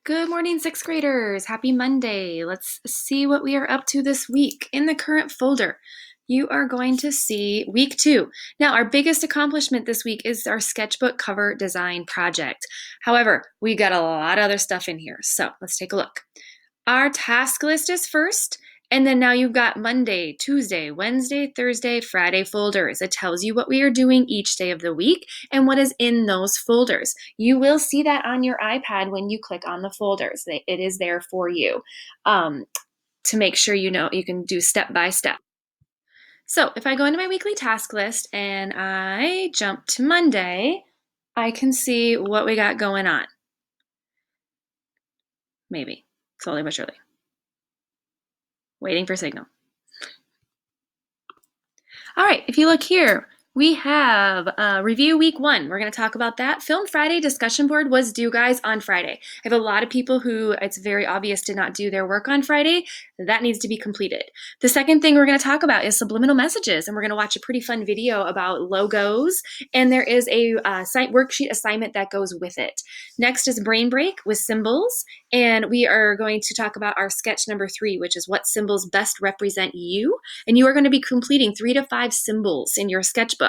Good morning, sixth graders. Happy Monday. Let's see what we are up to this week. In the current folder, you are going to see week 2. Now, our biggest accomplishment this week is our sketchbook cover design project. However, we got a lot of other stuff in here. So let's take a look. Our task list is first, and then now you've got Monday, Tuesday, Wednesday, Thursday, Friday folders. It tells you what we are doing each day of the week and what is in those folders. You will see that on your iPad when you click on the folders. It is there for you to make sure you know you can do step by step. So if I go into my weekly task list and I jump to Monday, I can see what we got going on. Maybe, slowly but surely. Waiting for signal. All right, if you look here, we have review week 1. We're going to talk about that. Film Friday discussion board was due, guys, on Friday. I have a lot of people who it's very obvious did not do their work on Friday. That needs to be completed. The second thing we're going to talk about is subliminal messages, and we're going to watch a pretty fun video about logos, and there is a site worksheet assignment that goes with it. Next is brain break with symbols, and we are going to talk about our sketch number 3, which is what symbols best represent you, and you are going to be completing 3 to 5 symbols in your sketchbook.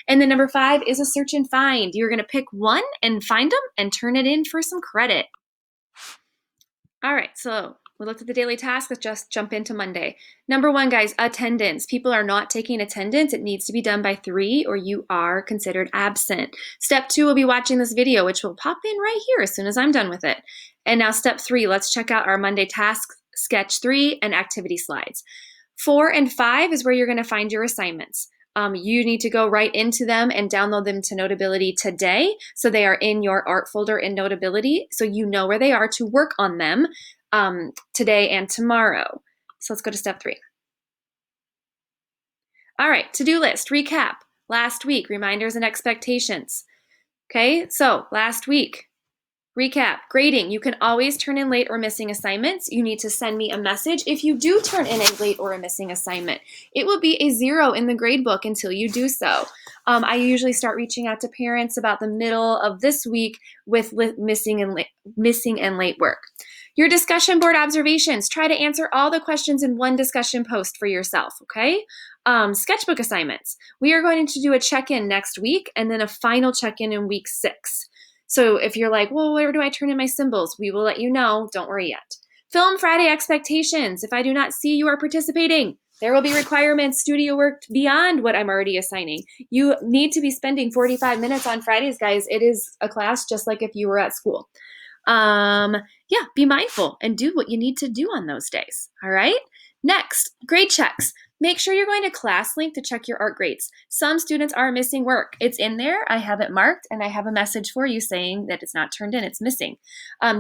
And then number 5 is a search and find. You're going to pick one and find them and turn it in for some credit. All right, so we looked at the daily task. Let's just jump into Monday. Number 1, guys, attendance. People are not taking attendance. It needs to be done by 3 or you are considered absent. Step 2 will be watching this video, which will pop in right here as soon as I'm done with it. And now step 3, let's check out our Monday task, sketch 3, and activity slides. 4 and 5 is where you're going to find your assignments. You need to go right into them and download them to Notability today. So they are in your art folder in Notability. So you know where they are to work on them today and tomorrow. So let's go to step 3. All right, to-do list, recap. Last week, reminders and expectations. Okay, so last week, recap, grading. You can always turn in late or missing assignments. You need to send me a message if you do turn in a late or a missing assignment. It will be a 0 in the grade book until you do so. I usually start reaching out to parents about the middle of this week with missing and late work. Your discussion board observations. Try to answer all the questions in one discussion post for yourself, okay? Sketchbook assignments. We are going to do a check-in next week and then a final check-in in week 6. So if you're like, well, where do I turn in my symbols? We will let you know. Don't worry yet. Film Friday expectations. If I do not see you are participating, there will be requirements, studio work beyond what I'm already assigning. You need to be spending 45 minutes on Fridays, guys. It is a class just like if you were at school. Yeah, be mindful and do what you need to do on those days. All right. Next, grade checks. Make sure you're going to ClassLink to check your art grades. Some students are missing work. It's in there. I have it marked, and I have a message for you saying that it's not turned in. It's missing.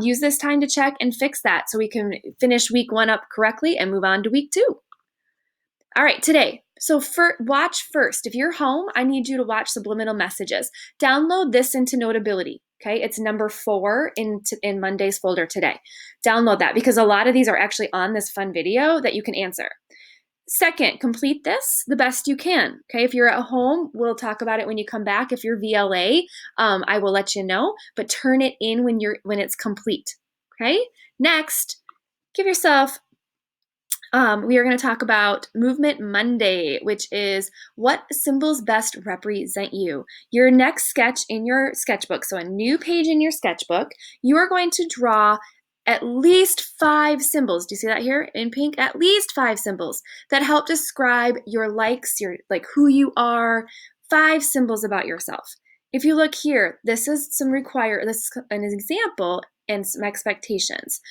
Use this time to check and fix that so we can finish week 1 up correctly and move on to week 2. All right, today. So watch first. If you're home, I need you to watch subliminal messages. Download this into Notability. Okay, it's number 4 in Monday's folder today. Download that because a lot of these are actually on this fun video that you can answer. Second, complete this the best you can. Okay, if you're at home, we'll talk about it when you come back. If you're VLA, I will let you know, but turn it in when it's complete. Okay, next, give yourself. We are going to talk about Movement Monday, which is what symbols best represent you. Your next sketch in your sketchbook, so a new page in your sketchbook, you are going to draw at least 5 symbols. Do you see that here in pink? At least 5 symbols that help describe your likes, your who you are, 5 symbols about yourself. If you look here, this is an example and some expectations.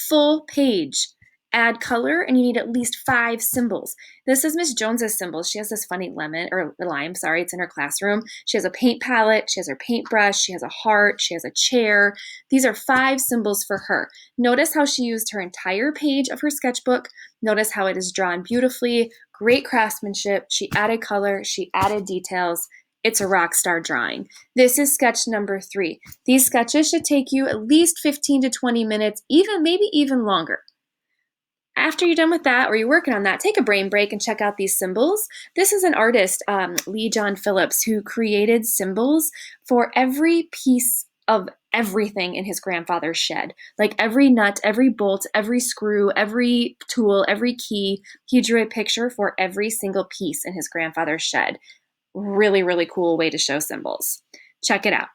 Full page. Add color, and you need at least 5 symbols. This is Miss Jones's symbols. She has this funny lime, it's in her classroom. She has a paint palette, she has her paintbrush, she has a heart, she has a chair. These are 5 symbols for her. Notice how she used her entire page of her sketchbook. Notice how it is drawn beautifully, great craftsmanship. She added color, she added details. It's a rock star drawing. This is sketch number 3. These sketches should take you at least 15 to 20 minutes, maybe even longer. After you're done with that or you're working on that, take a brain break and check out these symbols. This is an artist, Lee John Phillips, who created symbols for every piece of everything in his grandfather's shed. Like every nut, every bolt, every screw, every tool, every key. He drew a picture for every single piece in his grandfather's shed. Really, really cool way to show symbols. Check it out.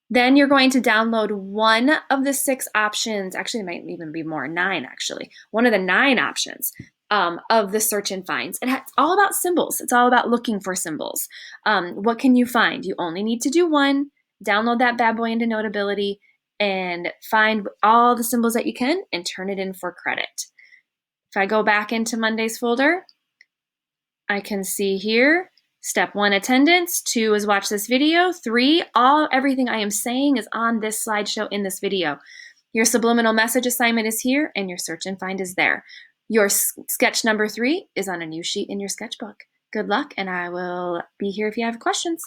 Then you're going to download one of the 6 options. Actually, it might even be more, 9 actually. One of the 9 options of the search and finds. It's all about symbols. It's all about looking for symbols. What can you find? You only need to do one. Download that bad boy into Notability and find all the symbols that you can and turn it in for credit. If I go back into Monday's folder, I can see here, step 1, attendance. 2 is watch this video. 3, everything I am saying is on this slideshow in this video. Your subliminal message assignment is here and your search and find is there. Your sketch number 3 is on a new sheet in your sketchbook. Good luck, and I will be here if you have questions.